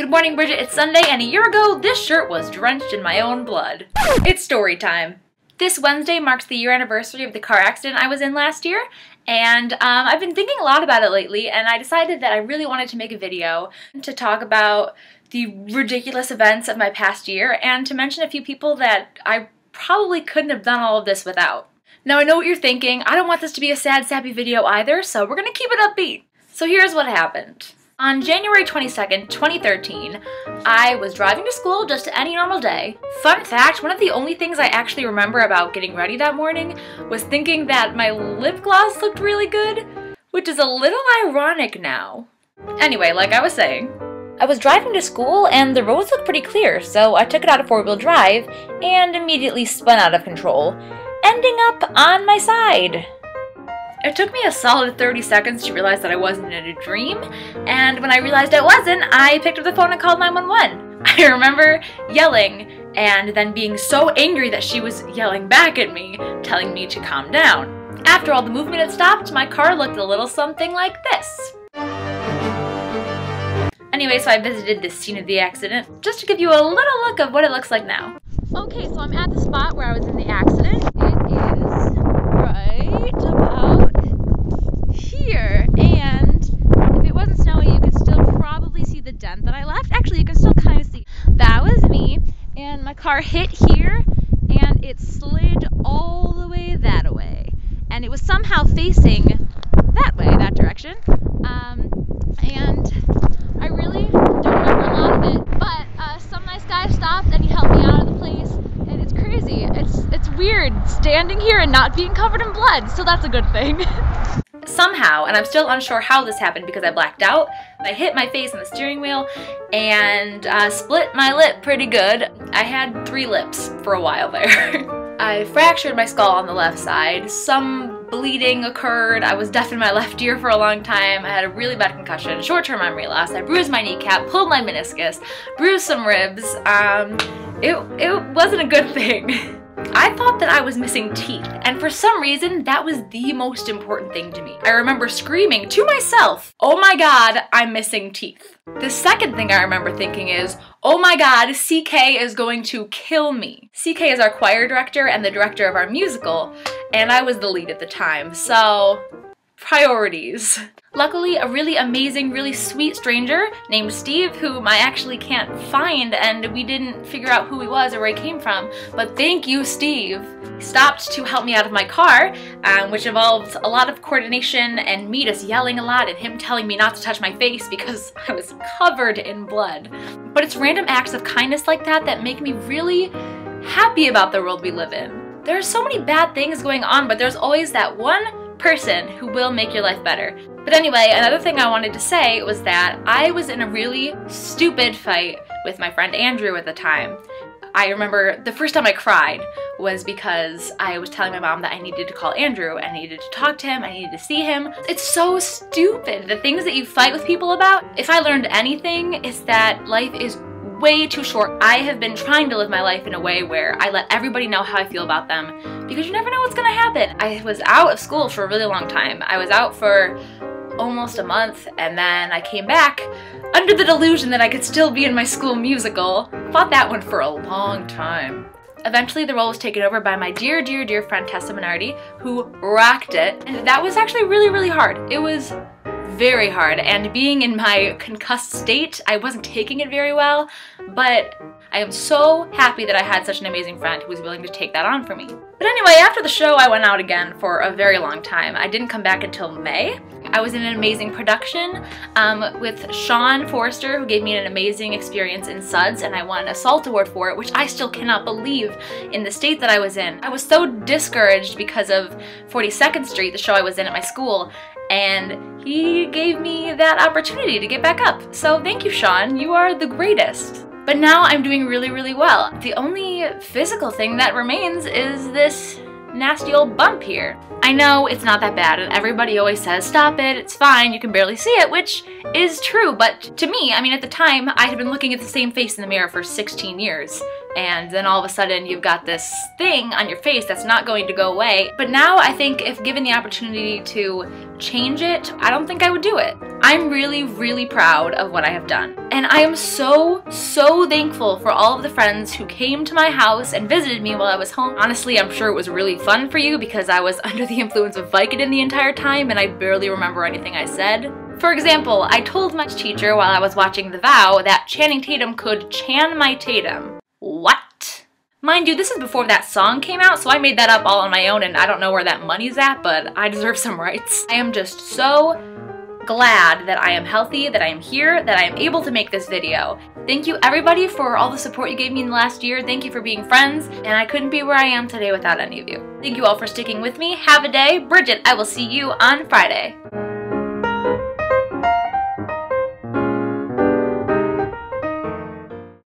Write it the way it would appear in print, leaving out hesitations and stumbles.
Good morning, Bridget. It's Sunday, and a year ago, this shirt was drenched in my own blood. It's story time. This Wednesday marks the year anniversary of the car accident I was in last year, and I've been thinking a lot about it lately, and I decided that I really wanted to make a video to talk about the ridiculous events of my past year and to mention a few people that I probably couldn't have done all of this without. Now, I know what you're thinking. I don't want this to be a sad, sappy video either, so we're gonna keep it upbeat. So here's what happened. On January 22nd, 2013, I was driving to school just any normal day. Fun fact, one of the only things I actually remember about getting ready that morning was thinking that my lip gloss looked really good, which is a little ironic now. Anyway, like I was saying, I was driving to school and the roads looked pretty clear, so I took it out of four-wheel drive and immediately spun out of control, ending up on my side. It took me a solid 30 seconds to realize that I wasn't in a dream, and when I realized I wasn't, I picked up the phone and called 911. I remember yelling and then being so angry that she was yelling back at me, telling me to calm down. After all the movement had stopped, my car looked a little something like this. Anyway, so I visited the scene of the accident, just to give you a little look of what it looks like now. Okay, so I'm at the spot where I was in the accident. It is right about here, and if it wasn't snowy, you could still probably see the dent that I left. Actually, you can still kind of see. That was me, and my car hit here, and it slid all the way that way, and it was somehow facing that way, that direction, and I really don't remember a lot of it, but some nice guy stopped and he helped me out of the place, and it's crazy. It's weird standing here and not being covered in blood, so that's a good thing. Somehow, and I'm still unsure how this happened because I blacked out, I hit my face on the steering wheel and split my lip pretty good. I had 3 lips for a while there. I fractured my skull on the left side. Some bleeding occurred. I was deaf in my left ear for a long time. I had a really bad concussion, short-term memory loss. I bruised my kneecap, pulled my meniscus, bruised some ribs. It wasn't a good thing. I thought that I was missing teeth, and for some reason, that was the most important thing to me. I remember screaming to myself, "Oh my god, I'm missing teeth." The second thing I remember thinking is, "Oh my god, CK is going to kill me." CK is our choir director and the director of our musical, and I was the lead at the time, so priorities. Luckily, a really amazing, really sweet stranger named Steve, whom I actually can't find, and we didn't figure out who he was or where he came from, but thank you, Steve, stopped to help me out of my car, which involved a lot of coordination and me just yelling a lot and him telling me not to touch my face because I was covered in blood. But it's random acts of kindness like that that make me really happy about the world we live in. There are so many bad things going on, but there's always that one person who will make your life better. But anyway, another thing I wanted to say was that I was in a really stupid fight with my friend Andrew at the time. I remember the first time I cried was because I was telling my mom that I needed to call Andrew, I needed to talk to him, I needed to see him. It's so stupid, the things that you fight with people about. If I learned anything, it's that life is way too short. I have been trying to live my life in a way where I let everybody know how I feel about them, because you never know what's gonna happen. I was out of school for a really long time. I was out for almost a month, and then I came back under the delusion that I could still be in my school musical. Fought that one for a long time. Eventually the role was taken over by my dear, dear, dear friend Tessa Minardi, who rocked it, and that was actually really, really hard. It was very hard, and being in my concussed state, I wasn't taking it very well, but I am so happy that I had such an amazing friend who was willing to take that on for me. But anyway, after the show, I went out again for a very long time. I didn't come back until May. I was in an amazing production with Sean Forrester, who gave me an amazing experience in Suds, and I won a SALT award for it, which I still cannot believe in the state that I was in. I was so discouraged because of 42nd Street, the show I was in at my school, and he gave me that opportunity to get back up. So thank you, Sean. You are the greatest. But now I'm doing really, really well. The only physical thing that remains is this nasty old bump here. I know it's not that bad, and everybody always says, stop it, it's fine, you can barely see it, which is true, but to me, I mean, at the time, I had been looking at the same face in the mirror for 16 years, and then all of a sudden you've got this thing on your face that's not going to go away. But now I think if given the opportunity to change it, I don't think I would do it. I'm really, really proud of what I have done. And I am so, so thankful for all of the friends who came to my house and visited me while I was home. Honestly, I'm sure it was really fun for you because I was under the influence of Vicodin the entire time and I barely remember anything I said. For example, I told my teacher while I was watching The Vow that Channing Tatum could Chan my Tatum. What? Mind you, this is before that song came out, so I made that up all on my own and I don't know where that money's at, but I deserve some rights. I am just so glad that I am healthy, that I am here, that I am able to make this video. Thank you everybody for all the support you gave me in the last year. Thank you for being friends, and I couldn't be where I am today without any of you. Thank you all for sticking with me. Have a day. Bridget, I will see you on Friday.